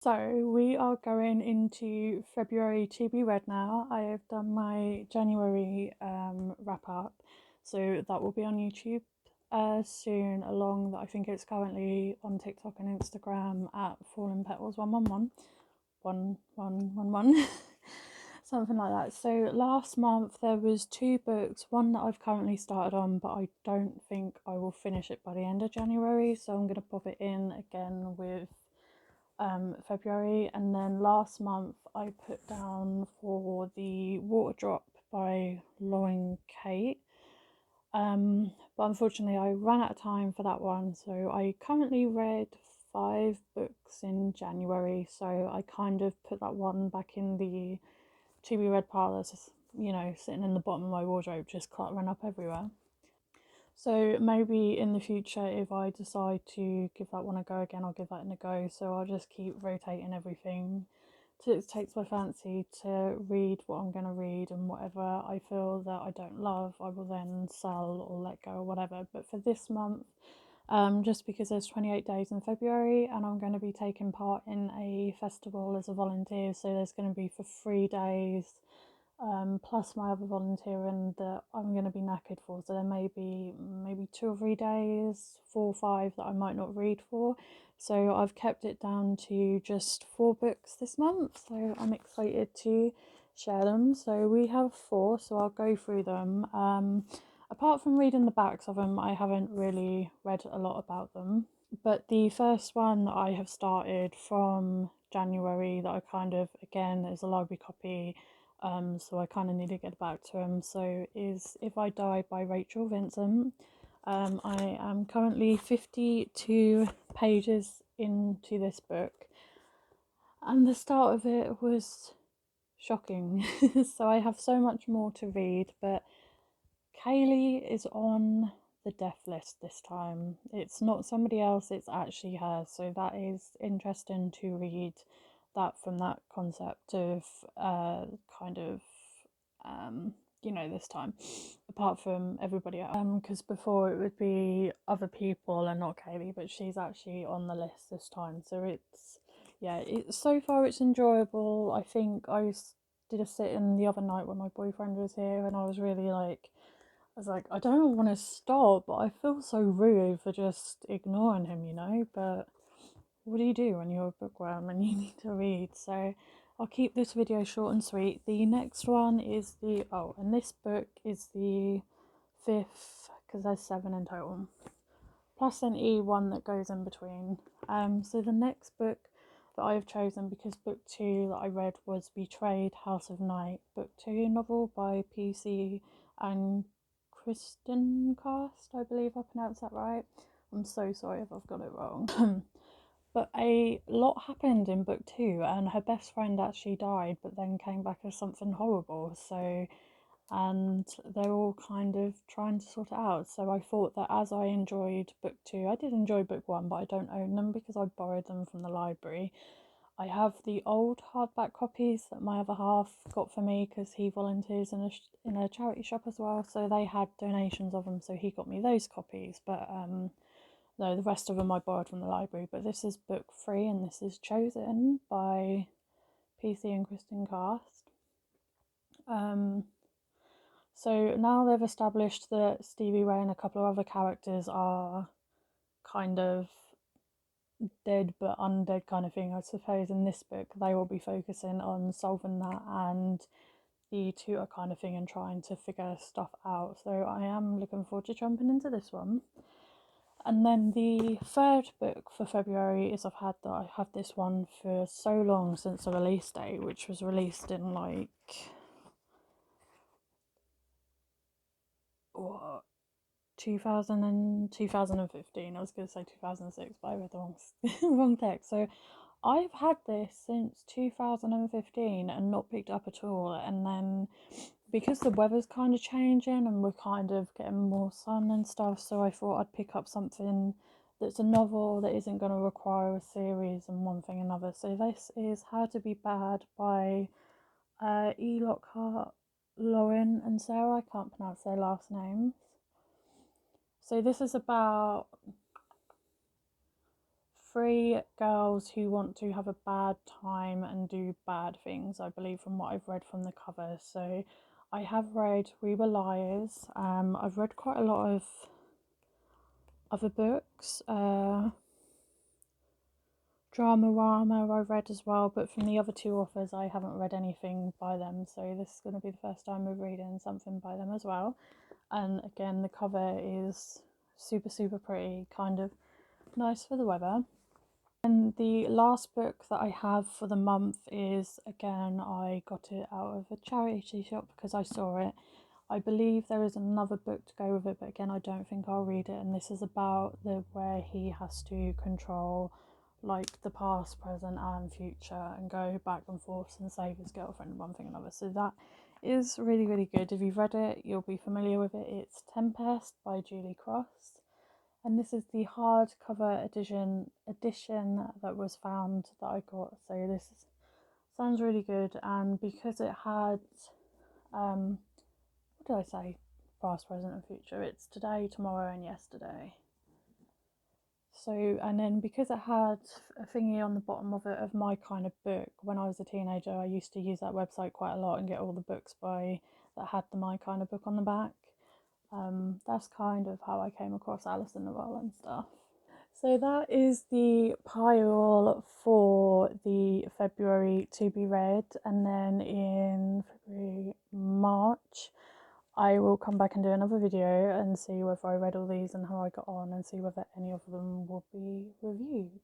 So we are going into February TBR now. I have done my January wrap up, so that will be on YouTube soon. Along that, I think it's currently on TikTok and Instagram at Fallen Petals 111 111 something like that. So last month there was two books, one that I've currently started on, but I don't think I will finish it by the end of January. So I'm gonna pop it in again with February, and then last month I put down for the Water Drop by Lauren Kate. But unfortunately, I ran out of time for that one, so I currently read 5 books in January. So I kind of put that one back in the to be read pile that's sitting in the bottom of my wardrobe, just cluttering up everywhere. So maybe in the future, if I decide to give that one a go again, I'll give that a go. So I'll just keep rotating everything till it takes my fancy to read what I'm going to read, and whatever I feel that I don't love, I will then sell or let go or whatever. But for this month, just because there's 28 days in February and I'm going to be taking part in a festival as a volunteer, so there's going to be for 3 days plus my other volunteering that I'm going to be knackered for. So there may be maybe 2 or 3 days, 4 or 5 that I might not read for. So I've kept it down to just 4 books this month. So I'm excited to share them. So we have 4, so I'll go through them. Apart from reading the backs of them, I haven't really read a lot about them. But the first one that I have started from January that I kind of, again, is a library copy, so I kind of need to get back to him. So is If I Die by Rachel Vincent. I am currently 52 pages into this book, and the start of it was shocking. So I have so much more to read, but Kaylee is on the death list this time. It's not somebody else, it's actually her. So that is interesting to read that from that concept of kind of this time, apart from everybody else. Because before it would be other people and not Kaylee, but she's actually on the list this time. So so far it's enjoyable. I think did a sit in the other night when my boyfriend was here, and I was really like, I was like, I don't want to stop, but I feel so rude for just ignoring him. But what do you do when you're a bookworm and you need to read? So I'll keep this video short and sweet. The next one is and this book is the 5th, because there's 7 in total, plus an E1 that goes in between. So the next book that I have chosen, because book 2 that I read was Betrayed House of Night, book 2 novel by PC and Kristen Cast, I believe I pronounced that right. I'm so sorry if I've got it wrong. But a lot happened in book 2, and her best friend actually died, but then came back as something horrible. And they're all kind of trying to sort it out. So I thought that as I enjoyed book 2, I did enjoy book 1, but I don't own them because I borrowed them from the library. I have the old hardback copies that my other half got for me because he volunteers in a charity shop as well. So they had donations of them, so he got me those copies. But no, the rest of them I borrowed from the library. But this is book 3, and this is Chosen by PC and Kristen Cast. So now they've established that Stevie Ray and a couple of other characters are kind of dead but undead kind of thing. I suppose in this book they will be focusing on solving that and the tutor kind of thing and trying to figure stuff out. So I am looking forward to jumping into this one. And then the third book for February is I have this one for so long since the release date, which was released in like what 2015. I was going to say 2006, but I read the wrong text. So I've had this since 2015 and not picked up at all. And then because the weather's kind of changing and we're kind of getting more sun and stuff, so I thought I'd pick up something that's a novel that isn't going to require a series and one thing another. So this is How to Be Bad by E. Lockhart, Lauren and Sarah. I can't pronounce their last names. So this is about three girls who want to have a bad time and do bad things, I believe, from what I've read from the cover. So I have read We Were Liars. I've read quite a lot of other books. Dramarama I read as well, but from the other two authors I haven't read anything by them, so this is going to be the first time we're reading something by them as well. And again, the cover is super pretty, kind of nice for the weather. And the last book that I have for the month is, again, I got it out of a charity shop because I saw it. I believe there is another book to go with it, but again, I don't think I'll read it. And this is about the where he has to control like the past, present, and future, and go back and forth and save his girlfriend, one thing and another. So that is really good. If you've read it, you'll be familiar with it. It's Tempest by Julie Cross, and this is the hardcover edition that was found that I got. So this sounds really good, and because it had what did I say? Past, present, and future. It's today, tomorrow, and yesterday. So, and then because it had a thingy on the bottom of it of my kind of book, when I was a teenager, I used to use that website quite a lot and get all the books that had the my kind of book on the back. That's kind of how I came across Alice in the Well and stuff. So that is the pile for the February to be read, and then in February, March, I will come back and do another video and see whether I read all these and how I got on, and see whether any of them will be reviewed.